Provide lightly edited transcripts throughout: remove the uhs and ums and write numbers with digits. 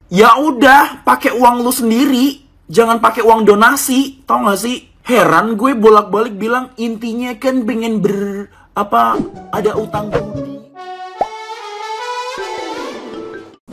Ya udah, pakai uang lu sendiri. Jangan pakai uang donasi, tau gak sih? Heran gue bolak-balik bilang intinya kan pengen ada utang budi.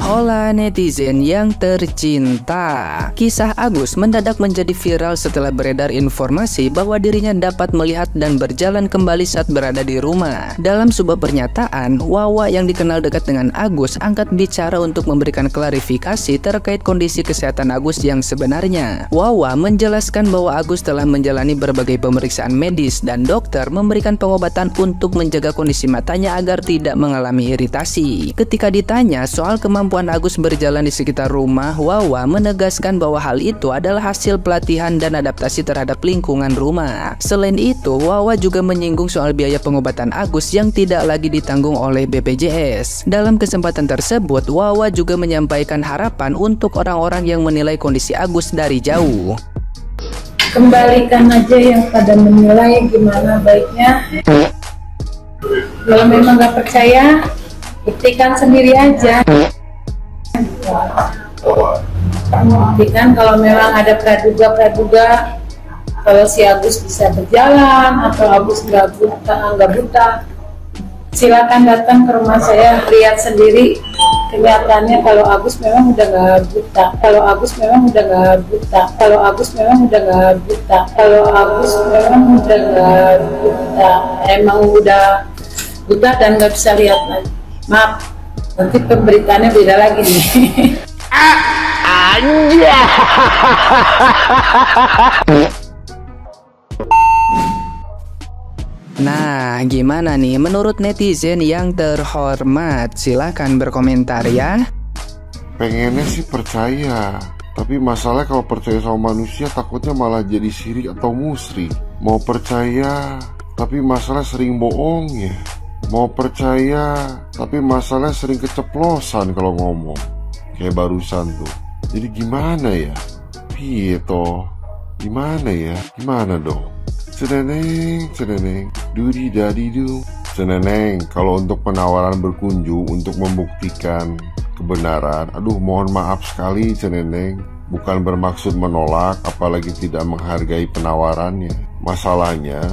Hola netizen yang tercinta. Kisah Agus mendadak menjadi viral setelah beredar informasi bahwa dirinya dapat melihat dan berjalan kembali saat berada di rumah. Dalam sebuah pernyataan, Wawa yang dikenal dekat dengan Agus angkat bicara untuk memberikan klarifikasi terkait kondisi kesehatan Agus yang sebenarnya. Wawa menjelaskan bahwa Agus telah menjalani berbagai pemeriksaan medis dan dokter memberikan pengobatan untuk menjaga kondisi matanya agar tidak mengalami iritasi. Ketika ditanya soal kemampuan Agus berjalan di sekitar rumah, Wawa menegaskan bahwa hal itu adalah hasil pelatihan dan adaptasi terhadap lingkungan rumah. Selain itu, Wawa juga menyinggung soal biaya pengobatan Agus yang tidak lagi ditanggung oleh BPJS. Dalam kesempatan tersebut, Wawa juga menyampaikan harapan untuk orang-orang yang menilai kondisi Agus dari jauh. Kembalikan aja yang pada menilai gimana baiknya. Kalau memang nggak percaya, buktikan sendiri aja. Buktikan kalau memang ada praduga kalau si Agus bisa berjalan atau Agus nggak buta, silakan datang ke rumah saya, lihat sendiri. Kelihatannya kalau Agus memang udah nggak buta, kalau Agus memang udah nggak buta, kalau Agus memang udah nggak buta, kalau Agus memang udah nggak buta, emang udah buta dan nggak bisa lihat lagi. Maaf, nanti pemberitaannya beda lagi nih. Nah, gimana nih menurut netizen yang terhormat? Silahkan berkomentar ya. Pengennya sih percaya, tapi masalahnya kalau percaya sama manusia takutnya malah jadi syirik atau musyrik. Mau percaya, tapi masalah sering bohong ya. Mau percaya, tapi masalahnya sering keceplosan kalau ngomong. Kayak barusan tuh. Jadi gimana ya? Pito, gimana ya? Gimana dong? Ceneneng, dudi dadidu. Ceneneng, kalau untuk penawaran berkunjung untuk membuktikan kebenaran, aduh mohon maaf sekali Ceneneng. Bukan bermaksud menolak, apalagi tidak menghargai penawarannya. Masalahnya,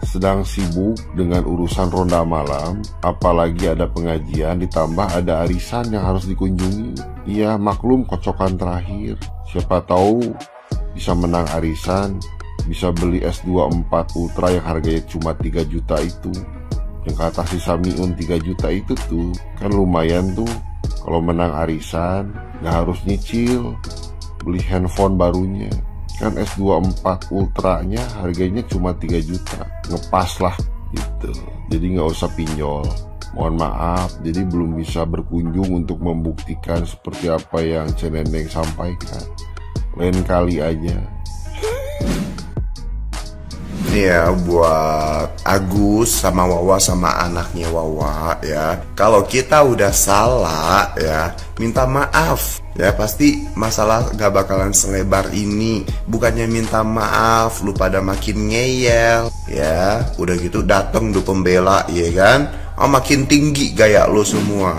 sedang sibuk dengan urusan ronda malam, apalagi ada pengajian, ditambah ada arisan yang harus dikunjungi. Iya, maklum kocokan terakhir. Siapa tahu bisa menang arisan, bisa beli S2 4 Ultra yang harganya cuma 3 juta itu. Yang kata si Samiun 3 juta itu tuh, kan lumayan tuh. Kalau menang arisan, gak harus nyicil, beli handphone barunya. Kan S2 4 Ultranya harganya cuma 3 juta, ngepas lah gitu. Jadi nggak usah pinjol. Mohon maaf, jadi belum bisa berkunjung untuk membuktikan seperti apa yang Ceneneng sampaikan. Lain kali aja. Ya, buat Agus sama Wawa sama anaknya Wawa ya, kalau kita udah salah ya, minta maaf ya, pasti masalah gak bakalan selebar ini. Bukannya minta maaf lu pada makin ngeyel ya, udah gitu dateng du pembela ya kan, makin tinggi gaya lu semua.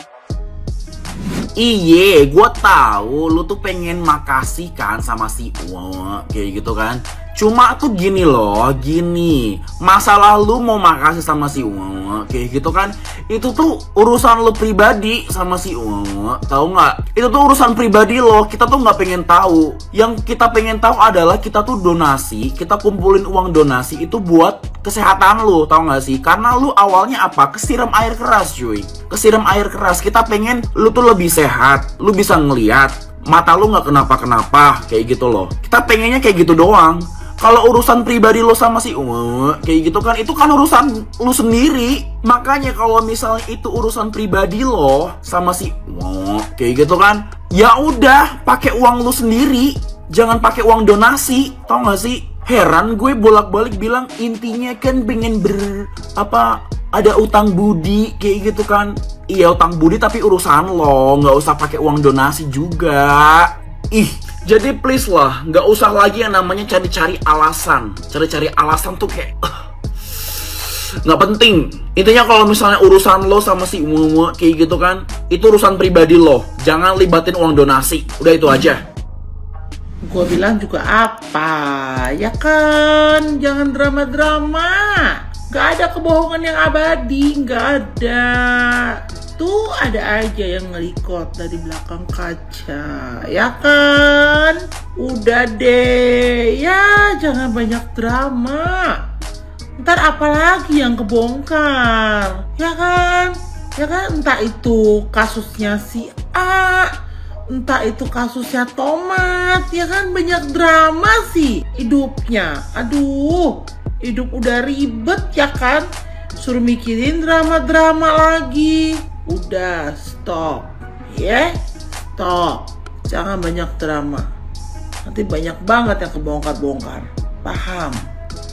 Iye, gue tahu lu tuh pengen makasih kan sama si Wawa kayak gitu kan. Cuma tuh gini loh, gini, masalah lu mau makasih sama si Wawa kayak gitu kan, itu tuh urusan lu pribadi sama si Wawa, tahu nggak? Itu tuh urusan pribadi lo, kita tuh nggak pengen tahu. Yang kita pengen tahu adalah kita tuh donasi, kita kumpulin uang donasi itu buat kesehatan lu, tahu nggak sih? Karena lu awalnya apa? Kesiram air keras cuy, kesiram air keras. Kita pengen lu tuh lebih sehat, lu bisa ngeliat, mata lu nggak kenapa-kenapa kayak gitu loh. Kita pengennya kayak gitu doang. Kalau urusan pribadi lo sama si kayak gitu kan, itu kan urusan lo sendiri. Makanya kalau misalnya itu urusan pribadi lo sama si kayak gitu kan, ya udah pakai uang lo sendiri, jangan pakai uang donasi, tau gak sih? Heran gue bolak-balik bilang intinya kan pengen ada utang budi kayak gitu kan. Iya, utang budi tapi urusan lo, nggak usah pakai uang donasi juga. Ih, jadi please lah, nggak usah lagi yang namanya cari-cari alasan. Cari-cari alasan tuh kayak nggak penting. Intinya kalau misalnya urusan lo sama si Uwe kayak gitu kan, itu urusan pribadi lo. Jangan libatin uang donasi. Udah itu aja. Gue bilang juga apa, ya kan? Jangan drama-drama. Gak ada kebohongan yang abadi, gak ada. Tuh ada aja yang ngelikot dari belakang kaca, ya kan? Udah deh, ya jangan banyak drama. Ntar apalagi yang kebongkar, ya kan? Ya kan, entah itu kasusnya si A, entah itu kasusnya Tomat, ya kan? Banyak drama sih hidupnya. Aduh, hidup udah ribet ya kan? Suruh mikirin drama-drama lagi. Udah, stop. Ya, stop. Jangan banyak drama. Nanti banyak banget yang kebongkar-bongkar. Paham?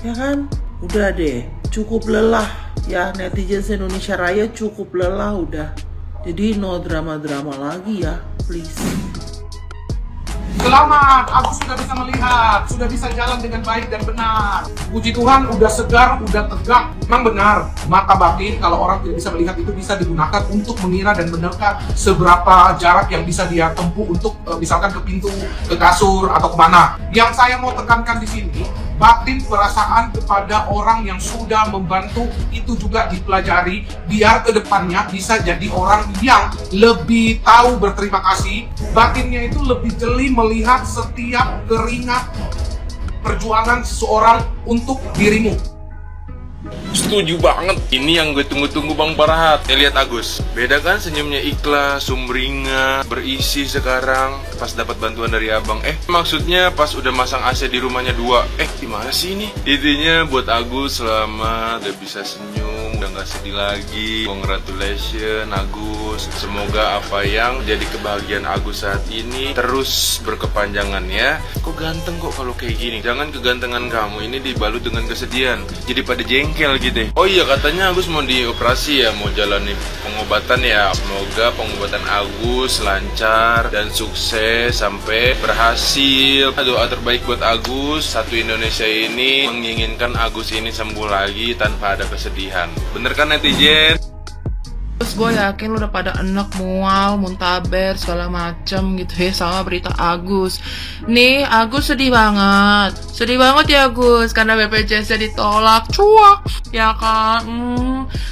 Ya kan? Udah deh, cukup lelah. Ya, netizen Indonesia Raya cukup lelah udah. Jadi no drama-drama lagi ya, please. Selamat, aku sudah bisa melihat, sudah bisa jalan dengan baik dan benar. Puji Tuhan, udah segar, udah tegak. Memang benar, mata batin kalau orang tidak bisa melihat itu bisa digunakan untuk mengira dan menerka seberapa jarak yang bisa dia tempuh untuk misalkan ke pintu, ke kasur, atau kemana. Yang saya mau tekankan di sini, batin perasaan kepada orang yang sudah membantu itu juga dipelajari, biar kedepannya bisa jadi orang yang lebih tahu berterima kasih. Batinnya itu lebih jeli melihat setiap keringat perjuangan seseorang untuk dirimu. Setuju banget. Ini yang gue tunggu-tunggu Bang Parahat. Lihat Agus, beda kan senyumnya ikhlas, sumringah, berisi sekarang pas dapat bantuan dari abang. Maksudnya pas udah masang AC di rumahnya 2. Gimana sih ini? Intinya buat Agus selamat, udah bisa senyum, udah gak sedih lagi. Congratulations Agus. Semoga apa yang jadi kebahagiaan Agus saat ini terus berkepanjangan ya. Kok ganteng kok kalau kayak gini? Jangan kegantengan kamu ini dibalut dengan kesedihan, jadi pada jengkel gitu. Oh iya, katanya Agus mau dioperasi ya, mau jalani pengobatan ya. Semoga pengobatan Agus lancar dan sukses sampai berhasil. Doa terbaik buat Agus. Satu Indonesia ini menginginkan Agus ini sembuh lagi tanpa ada kesedihan. Bener kan netizen? Terus gue yakin lu udah pada enek, mual, muntaber, segala macem gitu ya sama berita Agus. Nih, Agus sedih banget. Sedih banget ya Agus, karena BPJS-nya ditolak. Cuak, ya kan?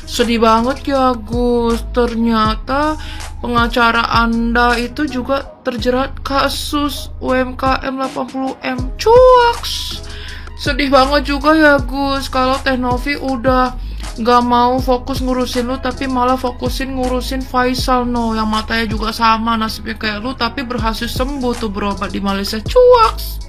Sedih banget ya Agus. Ternyata pengacara Anda itu juga terjerat kasus UMKM 80M. Cuak. Sedih banget juga ya Gus, kalau Teh Novi udah gak mau fokus ngurusin lu, tapi malah fokusin ngurusin Faisal yang matanya juga sama nasibnya kayak lu, tapi berhasil sembuh tuh berobat di Malaysia. Cuaks.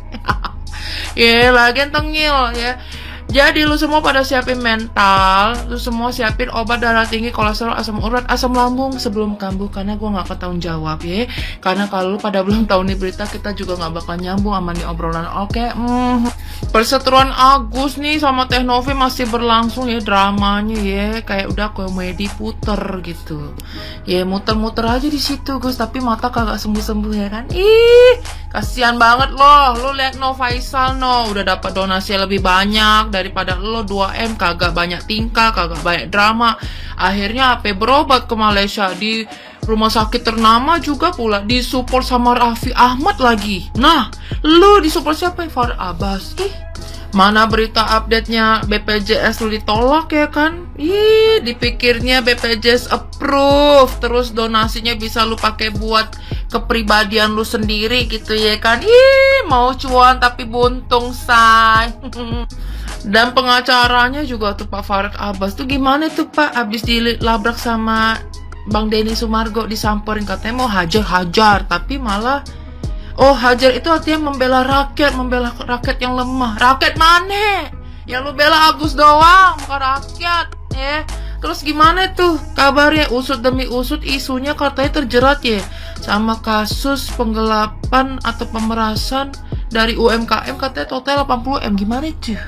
Ya, lagian tengil ya. Jadi lu semua pada siapin mental, lu semua siapin obat darah tinggi, kolesterol, asam urat, asam lambung sebelum kambuh, karena gue gak ketanggung jawab ya. Karena kalau lu pada belum tahu nih berita, kita juga gak bakal nyambung sama nih obrolan. Oke, perseteruan Agus nih sama Teh Novi masih berlangsung ya, dramanya ya, kayak udah komedi puter gitu. Ya muter-muter aja di situ Gus, tapi mata kagak sembuh-sembuh ya kan. Ih, kasihan banget loh. Lu lihat Faisal udah dapat donasi lebih banyak daripada lo. 2M kagak banyak tingkah, kagak banyak drama. Akhirnya berobat ke Malaysia di rumah sakit ternama juga pula, disupport sama Raffi Ahmad lagi. Nah, lu disupport siapa? Farid Abbas. Mana berita update-nya BPJS lu ditolak ya kan? Dipikirnya BPJS approve, terus donasinya bisa lu pakai buat kepribadian lu sendiri gitu ya kan? Mau cuan tapi buntung say. Dan pengacaranya juga tuh Pak Farid Abbas tuh gimana tuh Pak, abis dilabrak sama Bang Denny Sumargo, disamperin katanya mau hajar-hajar, tapi malah hajar itu artinya membela rakyat yang lemah. Rakyat mana? Yang lu bela Agus doang, bukan rakyat ya. Terus gimana tuh kabarnya, usut demi usut isunya katanya terjerat ya sama kasus penggelapan atau pemerasan dari UMKM, katanya total 80M. Gimana tuh?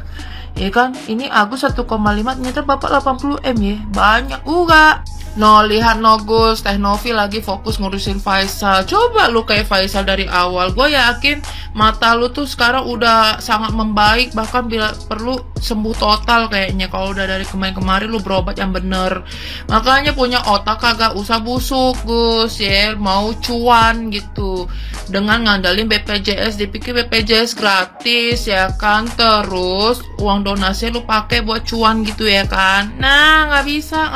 Ya kan, ini Agus 1,5, ternyata bapak 80M ya, banyak juga. Lihat Gus, Teh Novi lagi fokus ngurusin Faisal. Coba lu kayak Faisal dari awal, gue yakin mata lu tuh sekarang udah sangat membaik. Bahkan bila perlu sembuh total kayaknya kalau udah dari kemarin-kemarin lu berobat yang bener. Makanya punya otak kagak usah busuk Gus ya, mau cuan gitu dengan ngandalin BPJS, dipikir BPJS gratis ya kan, terus uang donasi lu pakai buat cuan gitu ya kan. Nah nggak bisa,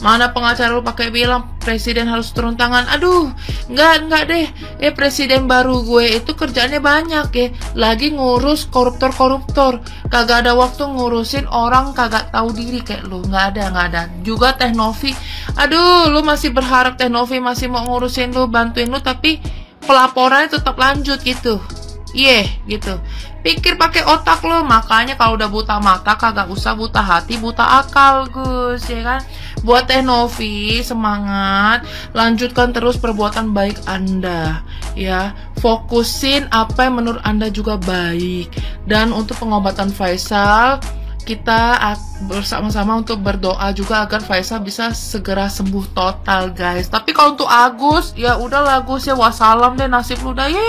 mana pengacara lu pakai bilang presiden harus turun tangan. Aduh nggak deh presiden baru gue itu kerjaannya banyak ya, lagi ngurus koruptor, kagak ada waktu ngurusin orang kagak tahu diri kayak lu. Nggak ada juga Teh Novi. Aduh lu masih berharap Teh Novi masih mau ngurusin lu, bantuin lu, tapi pelaporannya tetap lanjut gitu. Gitu. Pikir pakai otak lo. Makanya kalau udah buta mata kagak usah buta hati, buta akal Gus ya kan. Buat Teh Novi semangat, lanjutkan terus perbuatan baik Anda ya. Fokusin apa yang menurut Anda juga baik. Dan untuk pengobatan Faisal, kita bersama-sama untuk berdoa juga agar Faisal bisa segera sembuh total guys. Tapi kalau untuk Agus, ya udahlah Gus ya, wassalam deh nasib lu. Udah ye,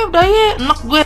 enak gue.